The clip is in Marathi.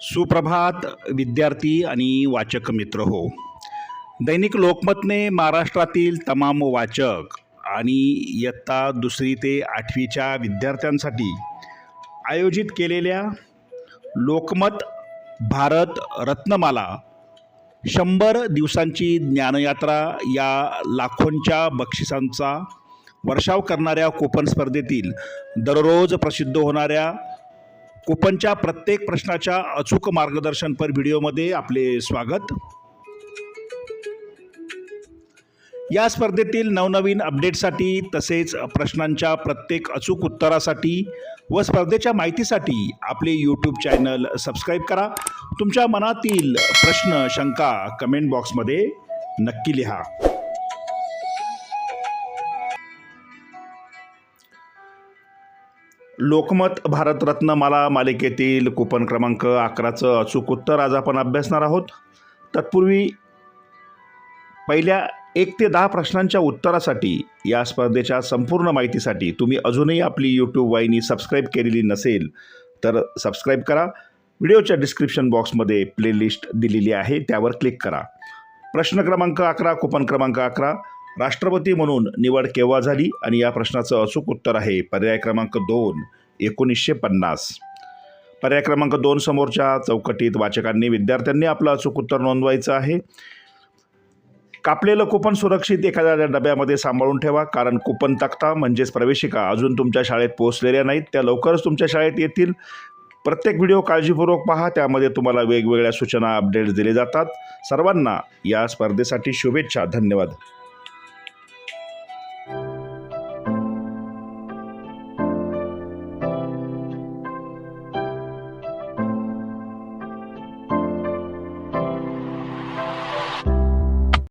सुप्रभात विद्यार्थी आणि वाचक मित्र हो. दैनिक लोकमतने महाराष्ट्रातील तमाम वाचक आणि इयत्ता 2री ते 8वीच्या विद्यार्थ्यांसाठी आयोजित केलेल्या लोकमत भारत रत्नमाला 100 दिवसांची ज्ञानयात्रा या लाखोंच्या बक्षिसांचा वर्षाव करणाऱ्या कूपन स्पर्धेतील दररोज प्रसिद्ध होणाऱ्या कूपनच्या प्रत्येक प्रश्नाच्या अचूक मार्गदर्शनपर व्हिडिओमध्ये आपले स्वागत. या स्पर्धेतील नवनवीन अपडेटसाठी तसेच प्रश्नांच्या प्रत्येक अचूक उत्तरासाठी व स्पर्धेच्या माहितीसाठी आपले यूट्यूब चॅनल सबस्क्राईब करा. तुमच्या मनातील प्रश्न शंका कमेंट बॉक्समध्ये नक्की लिहा. लोकमत भारतरत्नमाला मालिकेतील कूपन क्रमांक 11चं अचूक उत्तर आज आपण अभ्यासणार आहोत. तत्पूर्वी पहिल्या 1 ते 10 प्रश्नांच्या उत्तरासाठी या स्पर्धेच्या संपूर्ण माहितीसाठी तुम्ही अजूनही आपली यूट्यूब वाहिनी सबस्क्राईब केलेली नसेल तर सबस्क्राईब करा. व्हिडिओच्या डिस्क्रिप्शन बॉक्समध्ये प्लेलिस्ट दिलेली आहे, त्यावर क्लिक करा. प्रश्न क्रमांक 11, कूपन क्रमांक 11, राष्ट्रपती म्हणून निवड केव्हा झाली? आणि या प्रश्नाचं अचूक उत्तर आहे पर्याय क्रमांक 2, 1950. पर्याय क्रमांक 2 समोरच्या चौकटीत वाचकांनी विद्यार्थ्यांनी आपलं अचूक उत्तर नोंदवायचं आहे. कापलेलं कूपन सुरक्षित एखाद्या डब्यामध्ये सांभाळून ठेवा, कारण कूपन तक्ता म्हणजेच प्रवेशिका अजून तुमच्या शाळेत पोहोचलेल्या नाहीत, त्या लवकरच तुमच्या शाळेत येतील. प्रत्येक व्हिडिओ काळजीपूर्वक पहा, त्यामध्ये तुम्हाला वेगवेगळ्या सूचना अपडेट्स दिले जातात. सर्वांना या स्पर्धेसाठी शुभेच्छा. धन्यवाद.